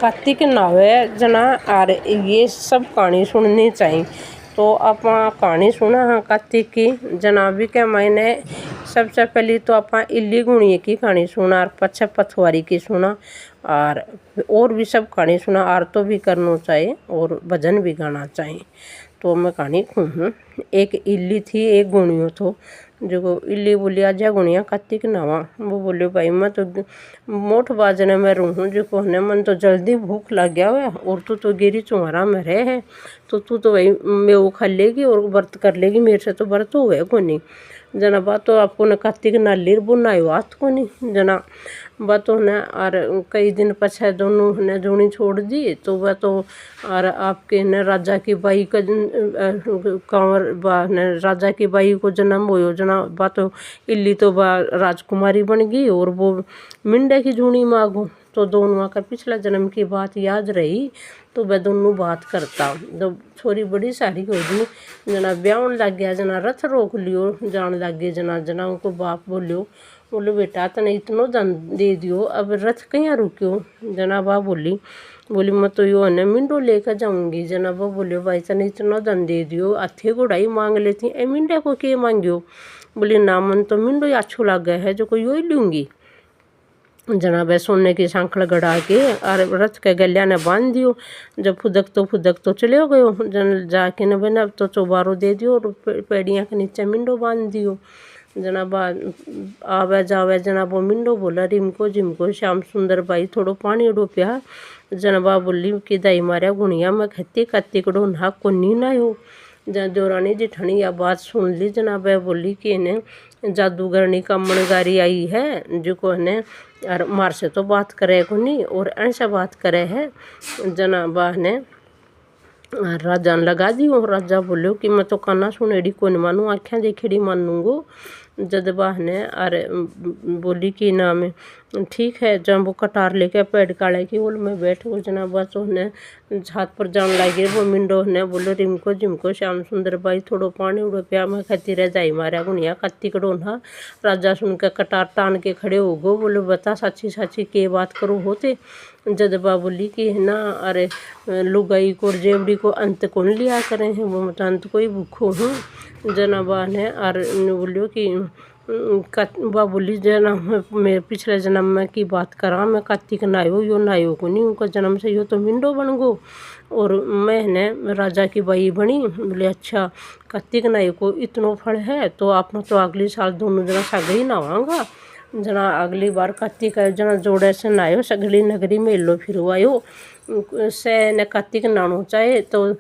कार्तिक नावे जना और ये सब कहानी सुननी चाहिए। तो आप कहानी सुना हाँ कार्तिक की जना भी के मैंने सबसे पहली तो आप इल्ली गुणिये की कहानी सुना और पछे पथवारी की सुना और भी सब कहानी सुना। आरतो भी करना चाहिए और भजन भी गाना चाहिए। तो मैं कहानी कहूँ। एक इल्ली थी एक गुणियो थो जो इल्ली बोली आजा गुणिया कार्तिक नावा। वो बोले भाई मैं तो मोठ बाजने में रहूँ जो कहने मन तो जल्दी भूख लग गया हुआ और तू तो गिरी चुहारा में रहे है तो तू तो भाई मैं वो खा लेगी और व्रत कर लेगी मेरे से तो व्रत हुए को नहीं जना बात तो आपको न कार्तिक नालीर बुनाई बात को नहीं जना बातों ने और कई दिन पछे दोनों ने जूनी छोड़ दी तो वह तो और आपके न राजा की बाई का कंवर ने राजा की बाई को जन्म हो जना बात तो इल्ली तो बा राजकुमारी बन गई और वो मिंडे की जूनी मांगो तो दोनों का पिछला जन्म की बात याद रही तो वह दोनों बात करता। जब छोरी बड़ी सारी हो गई जना ब्याहन लग गया जना रथ रोक लियो जान लग गए जना उनको बाप बोलियो बोलो बेटा तने इतनो धन दे दियो अब रथ कहीं रुक्यो जनाबा बोली मैं तो यो है मिंडो लेकर जाऊंगी। जनाबा बोलियो भाई तने इतना धन दे दियो अथे घोड़ाई मांग लेती ए मिंडे को के मांगियो बोली ना मन तो मिंडो ही अच्छो लग गया है जो कोई यो ही लूँगी। जनाब सोने की सांखड़ गड़ा के और रथ के गलिया ने बांध दियो। जब फुदक तो चले गयो जन जाके न बना तो चौबारो दे दियो और पेड़ियाँ के नीचे मिंडो बांध दियो। जनाब आवे जावे जनाब वो मिंडो बोला रिमको जिमको श्याम सुंदर भाई थोड़ो पानी उड़ो प्या। जनबा बोली कि दाई मारिया गुणिया मैं खत्ती कड़ो ना को नी ना हो। देवरानी जिठानी यह बात सुन ली जनाब बोली कि इन्हें जादूगरनी का मनगारी आई है जो को ने और मार से तो बात करे को नहीं और ऐसा बात करे है। जनाबा ने राजा ने लगा दी और राजा बोलो कि मैं तो काना सुनेड़ी को नहीं मानूँ आँखें देखेड़ी मानूंगो। जदबा ने अरे बोली कि ना मैं ठीक है जब वो कटार लेके पेड़ काले की बोल में बैठ गो जनाबा तो ने हाथ पर जान लगे वो मिंडो ने बोलो रिमको जिमको श्याम सुंदर भाई थोड़ो पानी उड़ो प्या मैं खती रह जाई मारा गुनिया कत्ती कड़ो ना। राजा सुन के कटार तान के खड़े हो गो बोलो बता साची साची के बात करो होते। जदबा बोली कि ना अरे लुगाई को जेवड़ी को अंत कौन लिया करें हैं वो मत अंत कोई भूखो हूँ। जनाबा ने और बोलियो कि बा बोली जना मैं पिछले जन्म में की बात करा मैं कार्तिक नायो यो नायो को नहीं उनका जन्म से यो तो मिंडो बन गो और मैं ने राजा की बाई बनी। बोले अच्छा कार्तिक नायो को इतनो फल है तो आप तो अगले साल दोनों जना सगड़ी नहावांगा। जना अगली बार कार्तिक जना जोड़े से नायो सगली नगरी में लो फिर आयो से ने कार्तिक नानो चाहे तो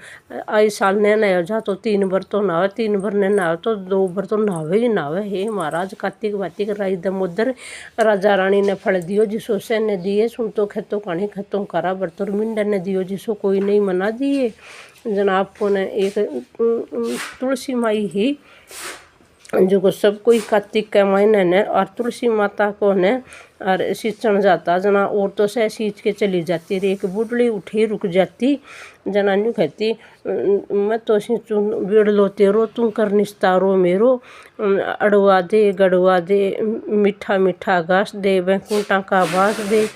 आई साल ने नया जा तो 3 बार तो नहावे 3 बार ने नहावे तो 2 बार तो नहावे ही नहावे। हे महाराज कार्तिक वातिक राई दमोदर राजा रानी ने फल दियो जिसो से ने दिए सुन तो खेतों कानी खेतों करा बर्तों मिंडा ने दियो जिसो कोई नहीं मना दिए। जनाब को ने एक तुलसी माई ही जो को सब कोई कार्तिक के महीने ने और तुलसी माता को ने और सींचन जाता जना और तो से सींच के चली जाती रे एक बुढ़ली उठी रुक जाती जना न्यू कहती मैं तो सींचू बेड़ लो तेरो तू कर निस्तारो मेरो अड़वा दे गड़वा दे मीठा मीठा घास दे वैकुंठा का बास दे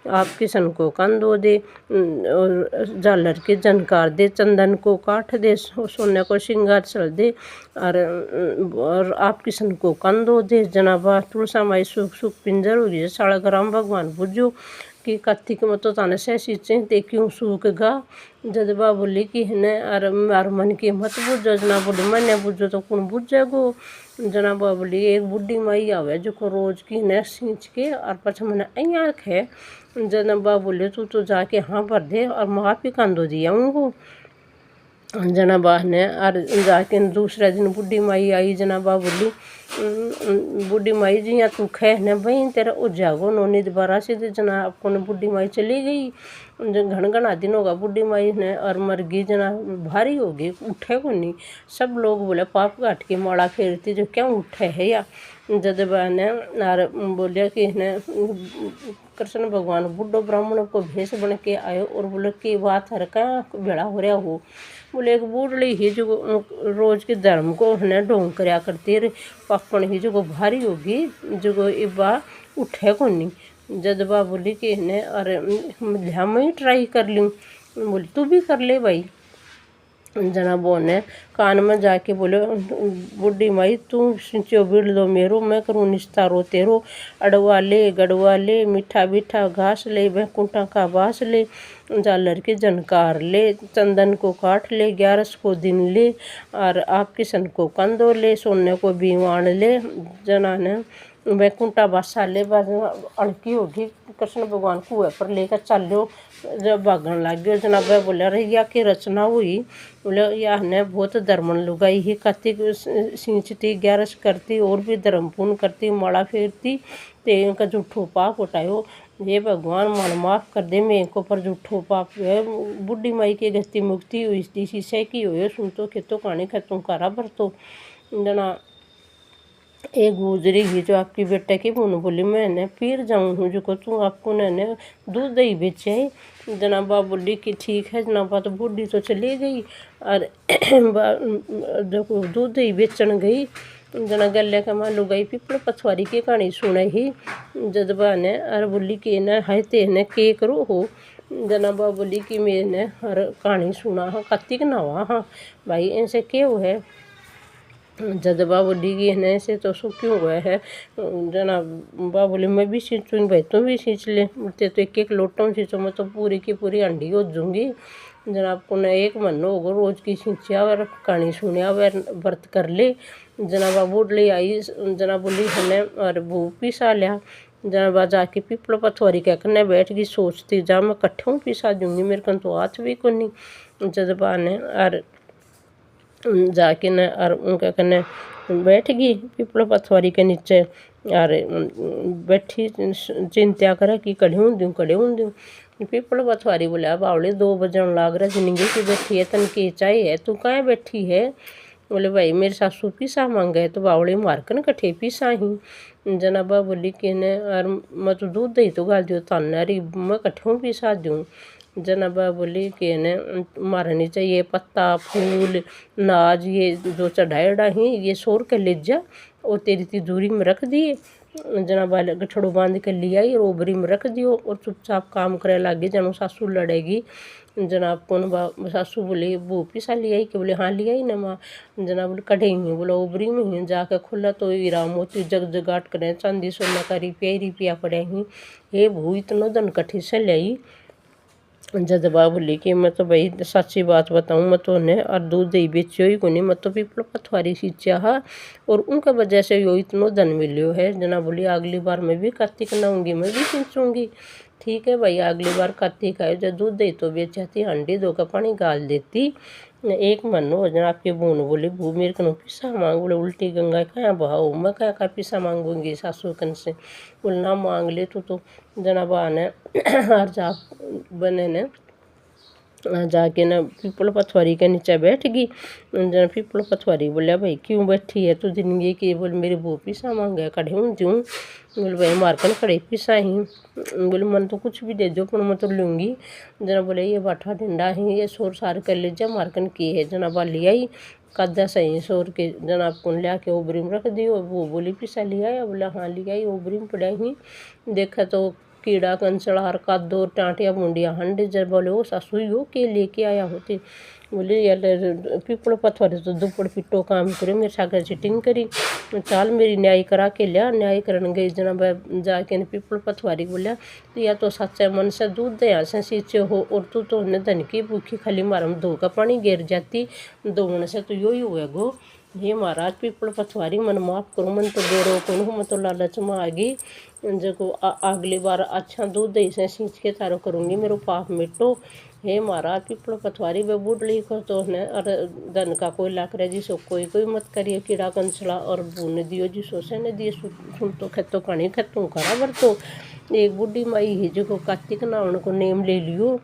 आप किसन को कंदो दे झालर के जनकार दे चंदन को काट दे सोने को श्रृंगार चल दे और आप किसन को कंदो दे। जनाबा तुलसा माई सुख सुख पिंजर हो गई साड़ा ग्राम भगवान बुझो कि कार्तिक में तो ताने से सींचे ते क्यों सूख गा। जदबा बोली कि है और मन की मत बुझो जना बोली मैंने बुझो तो कौन बुझेगो। जनाबा बोली एक बुढ़ी माई आवे जो को रोज की ने सींच के और पछ मैंने अँ खे। जनाबा बोले तू तो जाके हाँ भर दे और माँ भी कंदो दिया उनको। जनाबा ने और जाके दूसरे दिन बुढ़ी माई आई। जनाबा बोली बुढ़ी माई जी यहाँ तू खे ने भाई तेरा ओ जागो नोनी दोबारा से जना आपको ने बुढ़ी माई चली गई घन घना दिन होगा बुढ़ी माई ने और मर गई जना भारी हो गई उठे को नहीं। सब लोग बोले पाप घाट की माड़ा फेरती जो क्यों उठे है या। जदबा ने और बोलिया कि ने कृष्ण भगवान बुढ़ो ब्राह्मण को भेष बन के आयो और बोले की बात हर का भेड़ा हो रहा हो। बोले एक बूढ़ी ही जो रोज के धर्म को ने ढोंग करया करती रे पापन ही जो भारी होगी जो इबा उठे को नहीं। जदबा बोली कि ने अरे मैं ही ट्राई कर लूँ। बोली तू भी कर ले भाई। जना वो ने कान में जाके बोले बुढ़ी माई तू सिंचो बीड़ दो मेरो, मैं करूँ निस्तारो तेरो। अड़वा ले गड़वा ले मीठा मीठा घास ले, बैकुंठा का बास ले, झालर के झनकार ले, चंदन को काट ले, 11 को दिन ले, और आप किशन को कंदो ले, सोने को बीवान ले। जना ने बैकुंठा बासा ले, बस अड़की होगी कृष्ण भगवान कुएं पर लेकर चलो। जब भागन लग गयो जना वह बोला अरे या की रचना हुई। बोले यह ने बहुत धर्मन लुगाई ही, कार्तिक सींचती 11 करती और भी धर्म पूर्ण करती, माला फेरती ते इनका जूठो पाप उठायो। ये भगवान मन माफ कर दे मैं को पर जूठो पाप है। बुढ़ी माई के गति मुक्ति हुई थी शीशे की हो सुन तो खेतो कहानी खतों करा भर तो। जना एक गुजरी ही जो आपकी बेटे की बोन बोली मैंने फिर जाऊँ हूँ जो को तू आपको ने दूध दही बेचे है। जनाबा बोली कि ठीक है जनाबा, तो बूढ़ी तो चली गई और जो दूध दही बेचन गई। जना गले का मालू गई पीपल पथवारी की कहानी सुने ही जदबा ने और बोली कि न है तेने के करो हो। जनाबा बोली कि मैंने हर कहानी सुना हाँ कार्तिक नवा हाँ भाई ऐसे क्यों है। जदबा बोली कि है से तो सो क्यों हुआ है। जना बा बोली मैं भी सींचूंगी भाई तुम भी सींच ले, मुझे तो एक लोटों सींचो मैं तो पूरी की पूरी अंडी हो जाऊंगी। जना आपको न एक मन होगा रोज की सींचिया और कहानी सुनिया वह व्रत कर ले। जना बूढ़ ले आई जना बोली हमें और भू पिसा लिया। जना जाके पीपल पथवारी कह करने बैठ गई सोचती जा मैं कट्ठों पिसा दूंगी मेरे कन तो हाथ भी को नहीं। जदबा ने और जाके न और उनका कने बैठ गई पीपल पथवारी के नीचे और बैठी चिंता करे कि कड़े हूँ दूँ। पीपल पथवारी बोला बावले 2 बजन लाग रहा जिंदगी की बैठी है तन की चाहिए तू कहाँ बैठी है। बोले भाई मेरे सासू पिसा मांगे तो बावले मारकन कट्ठे पिसा ही। जनाबा बोली कि ने और मैं तो दूध दही तो गाल दियो तानारी मैं कट्ठों पिसा दूँ। जनाबा बोली कि ने मारनी चाहिए पत्ता फूल नाज ये जो चढ़ाएड़ा ही ये सोर के ले जा और तेरी तिजोरी में रख दिए। जनाबा गठड़ो बांध के लिया और ओबरी में रख दियो और चुपचाप काम करे लागे जनो सासू लड़ेगी। जनाब कौन सासू बोले वो पिसा लिया ही कि बोले हाँ लिया ही ना माँ। जनाब बोले कढ़े ही बोला ओबरी में ही जाके खुला तो हीरा मोती जग जगाट करें चांदी सोना का रुपया पड़े ही हे भू इतनो धन कट्ठी से लाई। जदबा बोली कि मैं तो भाई सच्ची बात बताऊँ मैं तो ने और दूध दही बेचियो ही को नहीं मैं तो पीपल पथवारी सींचा हा और उनका वजह से यो इतनो धन मिलियो है। जना बोली अगली बार मैं भी कार्तिक नहाऊंगी मैं भी सींचूंगी। ठीक है भाई अगली बार कार्तिक आए जब दूध दही तो बेचाती हांडी 2 का पानी गाल देती। एक मन हो जना आपके बून बोली भू मेरे कनो पिसा मांग। बोले उल्टी गंगा क्या भाव मैं क्या का पिसा मांगूंगी सासू कन से। बोले ना मांग ले तो जना बहाने हर जा बने ने जाके ना पीपल पथवारी के नीचे बैठ गई। जना पीपल पथवारी बोलिया भाई क्यों बैठी है तू जिंदगी की। बोले मेरी वो पिसा मांगे कढ़े हूँ दूँ। बोले भाई मारकन खड़े पिसा ही। बोले मन तो कुछ भी दे दो पर मैं तो लूँगी। जना बोले ये बाठा डंडा है ये शोर सार कर ले जा मारकन की है। जना बा लिया ही कदा सही शोर के जना को लिया के ओबरी में रख दियो। वो बोली पिसा लिया या बोला हाँ लिया ही ओबरी में पड़ा ही। देखा तो कीड़ा कंचड़ा हर का 2 टाँटियाँ बूंदियाँ हंडे जब बोले वो सासू हो के लेके आया होती। बोले यार पीपल पथवारी तो दुपड़ पिट्टो काम करे मेरे सागर चिटिंग करी चाल मेरी न्याय करा के लिया। न्याय करन गई जना जाके पीपल पथवारी बोलिया तो या तो सच्चे मन से दूध दया से सींचे हो और तू तो ने धन की भूखी खाली मारम 2 का पानी गिर जाती 2 मन से तो यो ही हुआ गो। हे महाराज पीपल पथवारी मन माफ करो मन तो बेरो कौन हूँ मैं तो लालच में आ गई। जो अगली बार अच्छा दूध दही से सींच के तारो करूँगी मेरो पाप मिटो। हे महाराज पीपल पथवारी वे बुढ़ली को तो ने और धन का कोई लाख रहे जिसो कोई मत करिए कीड़ा कंचला और बूने दियो जिसो से ने दिए सुन तो खेतो कहानी खेतों करा बर तो एक बुढ़ी माई ही जो कार्तिक नहावन को नेम ले लियो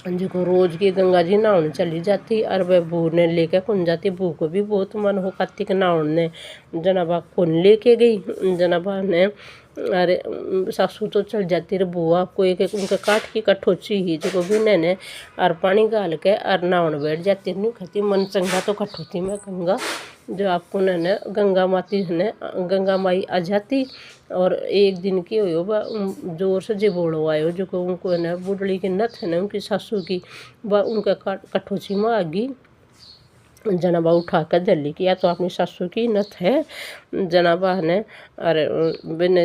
जो रोज की गंगा जी नहाने चली जाती और वह बू ने लेके कौन जाती। बू को भी बहुत मन हो कार्तिक नहावन ने जनाबा कौन लेके गई। जनाबा ने अरे सासू तो चल जाती रे बुआ को एक उनका काठ की कठोची ही जो भी ने और पानी गाल के और नहावन बैठ जाती नहीं खाती मन चंगा तो कठोती मैं कहूँगा। जो आपको न गंगा माती है गंगा माई आ जाती और एक दिन की हो बा जोर से जे बोलो आयो जो को उनको है न बुढ़ड़ी की नथ है न उनकी सासू की वह उनका कठोची में आ गई। जनाबा उठा कर जल्दी किया तो अपनी सासू की नथ है जनाबा ने अरे बिन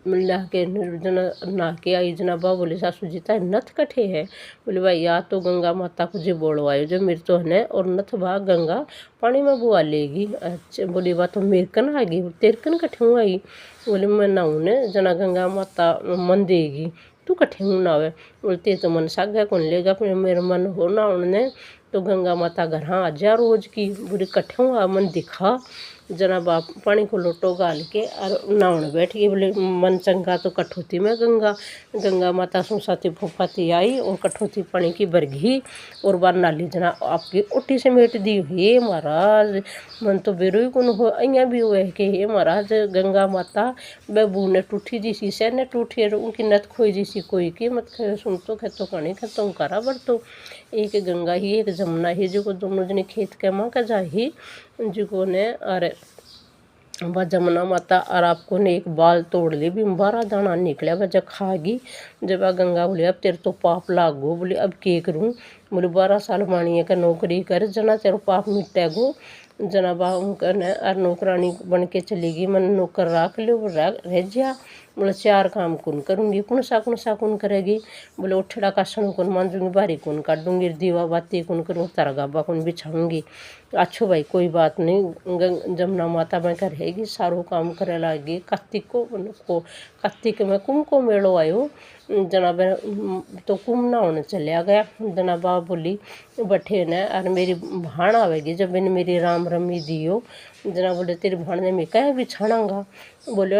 मिला के जना ना के आई जनाबा बोले सासू जी ता नथ कठे है बोले भाई या तो गंगा माता को जी बोलो आयो जो मेरे तो है और नथ भा गंगा पानी में बुआ लेगी। अच्छा बोली बा तो मेरे कन आ गई तेरे कन कठे आई बोले मैं नाऊ ने जना गंगा माता मन देगी तू कठे हूँ ना बोलते तो मन सागा कौन लेगा फिर मेरा मन हो ना उन्हें तो गंगा माता घर हाँ आ जा रोज की बुरी कट्ठों आ मन दिखा जना बाप पानी को लोटो गाल के और नहाने बैठ गई बोले मन चंगा तो कठौती में गंगा माता सुसाती फूफाती आई और कठौती पानी की बरगी और बार नाली जना आपकी उठी से मेट दी हे महाराज मन तो बेरो ही कौन हो अं भी हुए कि हे महाराज गंगा माता बेबू ने टूठी जी से ने टूठी उनकी नथ खोई जी सी कोई की मत सुन तो खेतो कहानी खेतों करा बरतो एक गंगा ही एक जमुना ही जो दोनों जने खेत के माँ का जा ही जो ने अरे वह जमुना माता और आपको ने एक बाल तोड़ ली भी 12 दाना निकला वह जब खागी जब गंगा बोले अब तेरे तो पाप लागो बोले अब के करूँ बोले 12 साल मानिए का नौकरी कर जना तेरे पाप मिटेगो जना बा उनका न और नौकरानी बन के चलेगी मन नौकर रख लो रह जा बोले 4 काम कौन करूँगी कौन सा कौन करेगी बोले उठड़ा कासन कौन मांजूंगी बारी कौन काटूंगी दीवा बाती कौन करूँ तारा गाबा कौन बिछाऊंगी। अच्छो भाई कोई बात नहीं जमुना माता में करेगी सारो काम करे लागी कार्तिक को कार्तिक में कुंभ को मेड़ो आयो जनाब तो कुंभ नहाने चलिया गया जनाबा बोली बठे न और मेरी भाण आवेगी जब मैंने मेरी राम रमी दियो जना बोले तेरी भाण ने मैं कह बिछाणांगा बोले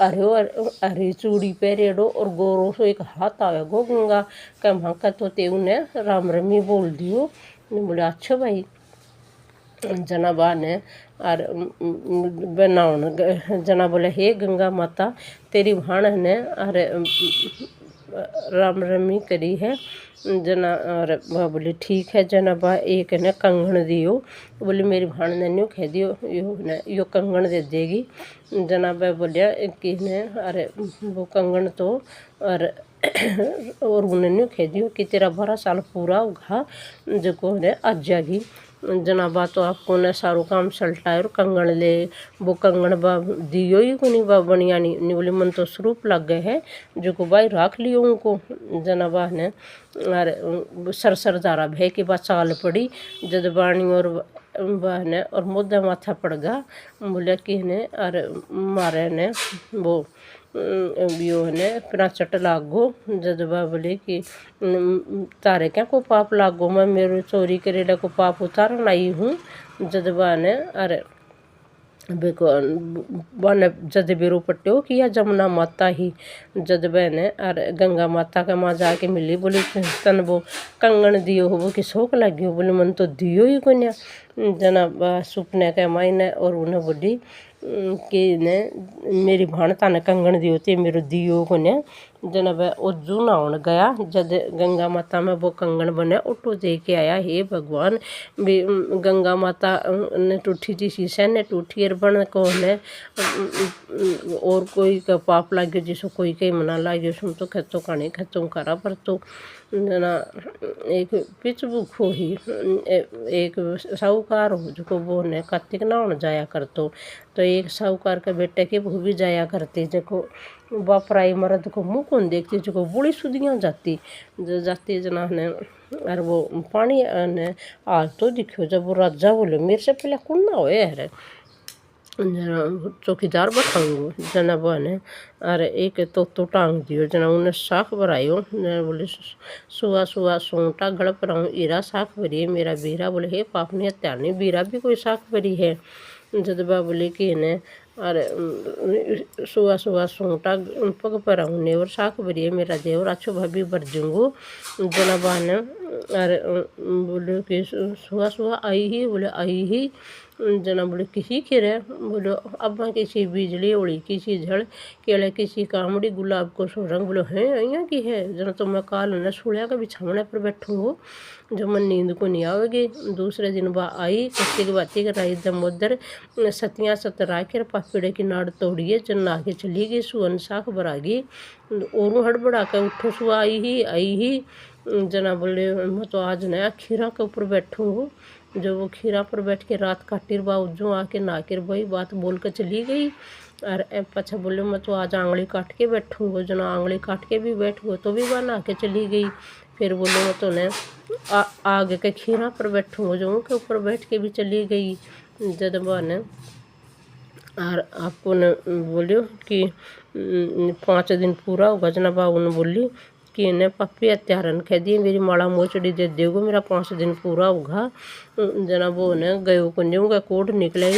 अरे चूड़ी पहरेड़ो और गोरो सो एक हाथ आवेगो गंगा कह वहाँ का तो ते उन्हें राम रमी बोल दियो बोले अच्छा भाई जनाबा ने और बनाउन जना बोले हे गंगा माता तेरी भाण ने अरे राम रमी करी है जना और वह बोली ठीक है जनाबा एक ने कंगन दियो बोली मेरी भाण ने न्यू कह दियो यो कंगन दे देगी जनाबा बोलिया कि ने अरे वो कंगन तो और उन्हें न्यू कह दियो कि तेरा 12 साल पूरा होगा जो ने आज जागी जनाबा तो आपको ने सारो काम सल्टा और कंगन ले वो कंगन बा दियो ही को नहीं बा बनिया नहीं बोली मन तो स्वरूप लग गए है जो को भाई रख लियो उनको जनाबा ने और सर दारा भे के बाद चाल पड़ी जद बाणी और बहने और मुद्दा माथा पड़ गया बोले कि ने और मारे ने वो यो ने अपना चट लागो जदबा बोले कि तारे क्या को पाप लागो मैं मेरे चोरी करेला को पाप उतारन आई हूँ जदबा ने अरे बन जद बेरो पट्टो किया जमुना माता ही जदबे ने और गंगा माता का माँ जाके मिली बोली तन वो कंगन दियो हो वो कि शौक लगियो बोले मन तो दियो ही को जना सुपने के मायने और उन्हें बोली कि ने मेरी भाण ताने कंगन दियो ते मेरो दियो को ने जना वह उज्जू नहाउन गया जद गंगा माता में वो कंगन बने उठो दे के आया हे भगवान गंगा माता ने टूठी जी शीशे ने टूठी और बन को ने और कोई का पाप लाग्यो जिसो कोई कहीं मना लाग्यो सुन तो खेतों कहानी खेतों करा पर तो जना एक पिच बुक हो ही एक साहूकार हो जो वो ने कार्तिक नहाउन जाया करतो तो एक साहूकार के बेटे के वो भी जाया करते जो बापराई मर्द को मुँह कौन देखती जो बड़ी सुधियाँ जाती जना ने और वो पानी ने हाल तो दिखो जब वो राजा बोले मेरे से पहले कौन ना होए है चौकीदार बताऊंगो जना बने अरे एक तो टांग दियो जना उन्हें साख भरायो बोले सुहा सोटा गड़ पर ईरा साख भरी है मेरा बीरा बोले हे पाप ने हत्या नहीं बीरा भी कोई साख भरी है जदबा बोले कि ने अरे सुहा सोटा पग पर ने और साख भरी है मेरा देवर अच्छो भाभी भर जूंगो जनबा ने अरे बोले कि सुहा आई ही बोले आई ही जना बोले किसी खिरे बोलो अब किसी बिजली उड़ी किसी झड़ केले किसी कामड़ी गुलाब को सो रंग बोलो है अइया की है जना तो मैं काल न सुड़िया के बिछावने पर बैठूँ हो जो मन नींद को नहीं आवेगी। दूसरे दिन बा आई कच्ची की बाती कराई दमोदर सतियाँ सतरा के पापड़े की नाड़ तोड़िए जन नाके चली गई सुअन साख बरागी और हड़बड़ा के उठो सुआ आई ही जना बोले मैं तो आज नया खीरा के ऊपर बैठूँ हूँ। जो वो खीरा पर बैठ के रात काटिर बावजू आके नाकिर भाई बात बोल कर चली गई। और पछा बोले मैं तो आज आंगली काट के बैठूँ जना आंगली काट के भी बैठ गो तो भी वह नहा के चली गई। फिर बोले मैं तो ने आगे के खीरा पर बैठूँ जो के ऊपर बैठ के भी चली गई। जब ने और आपको ने बोलियो कि 5 दिन पूरा होगा जना बाबू ने बोली कि इन्हें पप्पी हत्यारन कह दी मेरी माड़ा मोचड़ी दे देगो मेरा 5 दिन पूरा होगा। जना वो ने गयो कुंजों का कोट निकले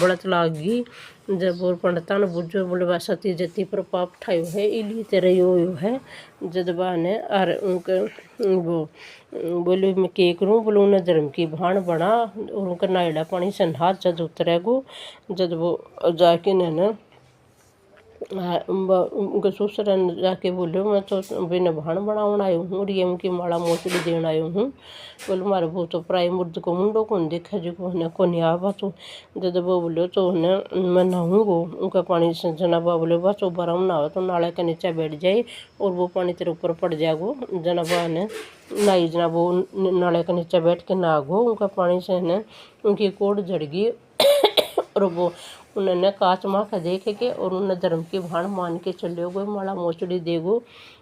बड़त लाग गई। जब वो पंडिता ने बुझो बोले बा सती जती पर पाप ठायो है इली तेरे यो है। जदबा ने और उनके वो बोले मैं के करूँ बोले उन्हें धर्म की भाण बना और उनका नायड़ा पानी से हाथ जद उतरेगो। जब वो जाके ने उनके ससुर जाके बोले मैं तो बिना भाण बनावन आयो हूँ और ये उनकी माड़ा मोचड़ी देन आयो हूँ। बोले मारे वो तो प्राय मुर्द को मुंडो कौन देखा जो को नहीं आवा तो जब वो बोले तो उन्हें मैं नहाऊँगो उनका पानी से जनाबा बोले बस वो बराम नहाओ तो नाले के नीचे बैठ जाए और वो पानी तेरे ऊपर पड़ जाएगो। जनाबा ने नाई जना वो नाले के नीचे बैठ के नहागो उनका पानी से ने उनकी कोट झड़ गई। और वो उन्होंने काच माँ का देखे के और उन्हें धर्म की भाण मान के चले गए माड़ा मोचड़ी देगो।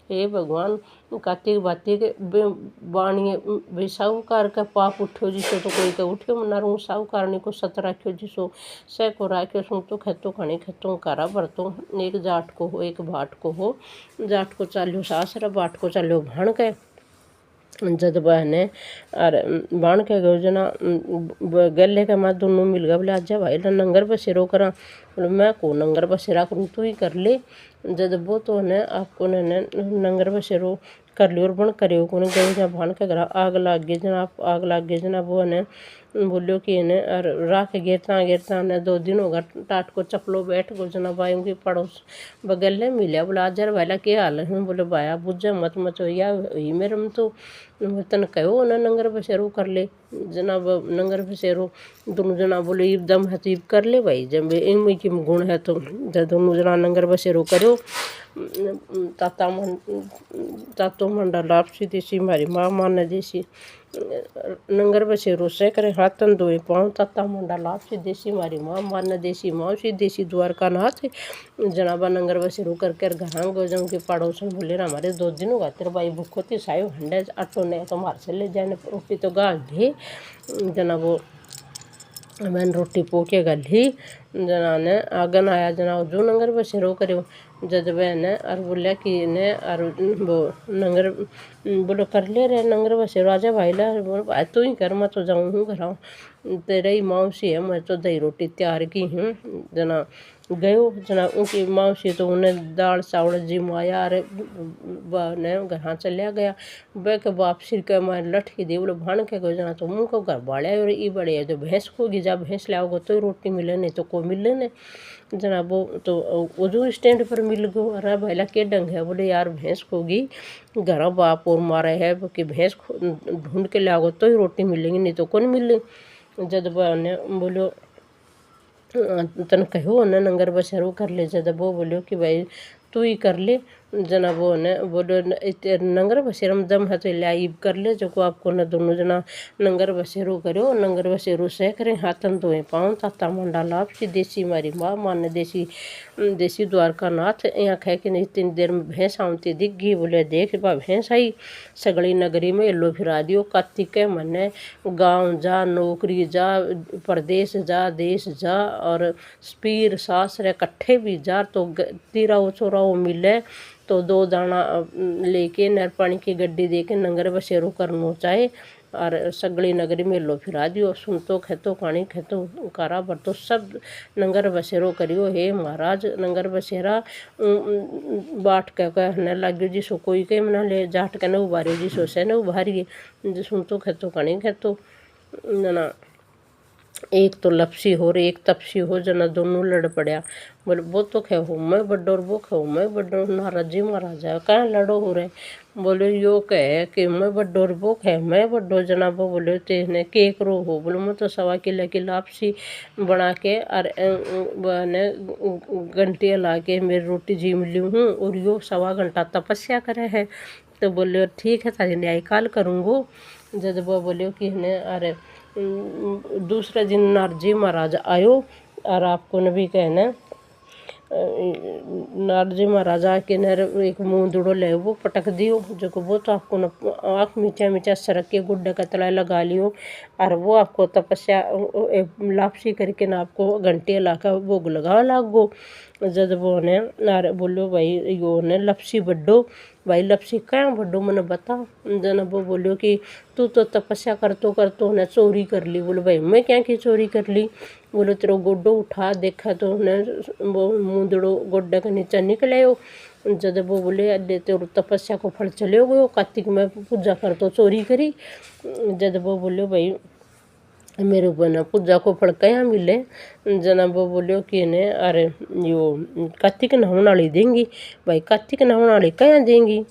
हे भगवान कार्तिक बाती के बाणिए भाई साहूकार का पाप उठो जिसो तो कोई का उठ्यो मनारू साहूकारनी को सत राख्यो जिसो सह को राख्यो सुन तो खेतो खानी खेतों कारा बरतो एक जाट को हो एक भाट को हो। जाट को चाल्यो सासरा बाट को चाल्यो भाण के जद बहने और बाण के गो जना गले के माँ दोनों मिल गया बोले आजा भाई नंगर बसेरो करा बोले मैं को नंगर बसेरा करूँ तू ही कर ले। जद वो तो ने आपको ने नंगर बसेरो कर लियो और बण करियो को गए जहाँ भाण के घर आग लाग गई जना आग लाग गई जना वो ने बोलियो कि इन्हें और राख गिरता ने 2 दिन होगा टाट को चपलो बैठ गो जना भाई की पड़ोस बगल में मिलिया बोला आजर भाईला के हाल है बोले भाया बुझ मत मचोया ही मेरे में तो तन कहो ना नंगर बसेरो कर ले जना नंगर बसेरो दोनों जना बोले एकदम हतीब कर ले भाई जब इनमें की गुण है तो जब दोनों जना नंगर बसेरो करो तातो मंडा लापसी देसी मारी माँ माने देसी नंगर बसेरो से करे हाथन धोए पाँव ताता मंडा लापसी देसी मारी माँ माने देसी मौसी देसी द्वारका नाथ जनाबा नंगर बसेरो कर घर गोजम के पड़ोसन बोले हमारे 2 दिन होगा तेरे भाई भूखो थी सायो हंडे आटो ने तो मार से ले जाने रोटी तो गाल दी जना वो मैंने रोटी पोके गली जना ने आगन आया जना जो नंगर बसेरो करो जद ने और बोलिया कि ने और वो नंगर बोलो कर ले रे नंगर बसेरो आजा भाई ला बोलो भाई तू ही कर मैं तो जाऊँ हूँ घर तेरा ही मौसी है मैं तो दही रोटी तैयार की हूँ जना गयो जना उनकी मौसी तो उन्हें दाल चावल जिमाया अरे ने घर चलिया गया बह के वापसी के मैं लठ की दे बोले भाण के गो जना तो मुँह को घर बाड़ा और ई बड़े है जो भैंस खोगी जा भैंस लाओगे तो रोटी मिले नहीं तो को मिले नहीं जना वो तो जो स्टैंड पर मिल गो अरे भाईला के डंग है बोले यार भैंस खोगी घर बाप और मारे है कि भैंस ढूंढ के लाओगे तो ही रोटी मिलेंगी नहीं तो कौन मिले। जब ने बोलो तन कहो न नंगर बसेरो कर ले जब वो बोलो कि भाई तू ही कर ले जना वो ने बोलो नंगर बसेरम दम है तो लाइब कर ले जो को आपको न दोनों जना नंगर बसेरो करो नंगर बसेरो से करें हाथन धोए पाँव ताता मंडा लापसी देसी मारी माँ माने देसी द्वारका नाथ यहाँ कह के नहीं 3 देर में भैंस आती दिख गई बोले देख बा भैंस आई सगड़ी नगरी में लो फिरा दियो कार्तिक के मने गाँव जा नौकरी जा प्रदेश जा देश जा और पीर सासरे कट्ठे भी जा तो तीरा चोरा मिले तो 2 दाना लेके नर पानी की गड्डी दे के नंगर बसेरो करनो चाहे और सगड़ी नगरी में लो फिरा दियो सुन तो खेतो पानी खेतो कारा बरतो सब नंगर बसेरो करियो हे महाराज नंगर बसेरा बाट के कहने लग्यो जिसो कोई के मना ले जाट के न उबारियो जिसो से न उबारिए सुन तो खेतो पानी खेतो ना एक तो लपसी हो और एक तपसी हो, जना दोनों लड़ पड़ा। बोले वो तो खे हो मैं बड्डो और वो खे हो मैं बड्डो, नाराज जी महाराजा कहाँ लड़ो हो रहे। बोले यो कहे कि मैं बड्डो और वो खे मैं बड्डो। जनाब बोले तेने के करो हो। बोले मैं तो 1.25 किलो की लापसी बना के और घंटियाँ ला के मेरी रोटी जीम ली हूँ और यो 1.25 घंटा तपस्या करे है। तो बोले ठीक है तारी न्याय काल करूँगो। जब वो बोले कि अरे दूसरे दिन नारजी महाराज आयो और आपको नबी कहना नारजी महाराज आके नर एक मुँह ले वो पटक दियो जो को वो तो आपको न आँख मीचा मीचा सरक के गुड्डे का तला लगा लियो और वो आपको तपस्या लापसी करके ना आपको घंटे लाकर भोग लगा लागो। जब वो ने नार बोलो भाई यो ने लपसी बड्डो भाई लपसी क्या बड्डो मैंने बता। जन वो बोलो कि तू तो तपस्या करतो ने चोरी कर ली। बोलो भाई मैं क्या की चोरी कर ली। बोलो तेरो गोड्डो उठा देखा तो ने वो मुंदड़ो गोड्डे के नीचे निकले हो। जब वो बोले अड्डे तेरो तपस्या को फल चले गयो कार्तिक में पूजा करतो चोरी करी। जब वो बोलो भाई मेरे बना पूजा को फल क्या मिले। जना वो बोलो कि ने अरे यो कार्तिक नहाने वाली देंगी। भाई कार्तिक नहाने वाली क्या देंगी।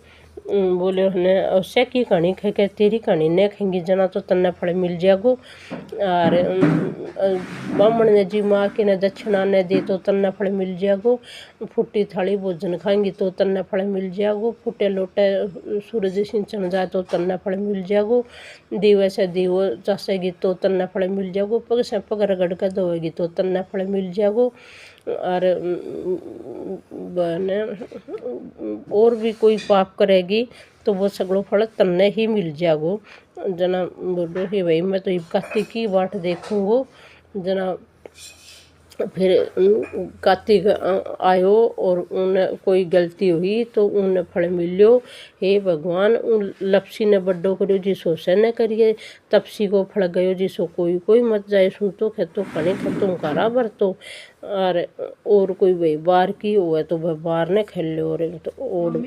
बोले ने उससे की कहानी खे के तेरी कहानी ने खेंगी जना तो तन्ने फल मिल जाएगो। और ब्राह्मण ने जी माँ के ने दक्षिणा ने दे तो तन्ने फल मिल जाएगो। फुट्टी थाली भोजन खाएंगी तो तन्ने फल मिल जाएगो। फुटे लोटे सूरज सिंचन जाए तो तन्ने फल मिल जाएगो। दीवे से दीवो चासेगी तो तन्ने फल मिल जाएगो। पग से पग रगड़ कर धोएगी तो तन्ने फल मिल जाएगो। और और भी कोई पाप करेगी तो वो सगड़ो फल तन्ने ही मिल जाएगो। जना बोलो कि भाई मैं तो कार्तिक की बाट देखूँगो। जना फिर कार्तिक आयो और उन्हें कोई गलती हुई तो उन्हें फल मिलो। हे भगवान उन लपसी ने बड्डो करो जिसो से न करिए तपसी को फल गयो जिसो कोई मत जाए सुन तो खेतो पानी खेतों करा बरतो। और कोई भाई बार की हुआ तो वह बार ने खेल लो और तो और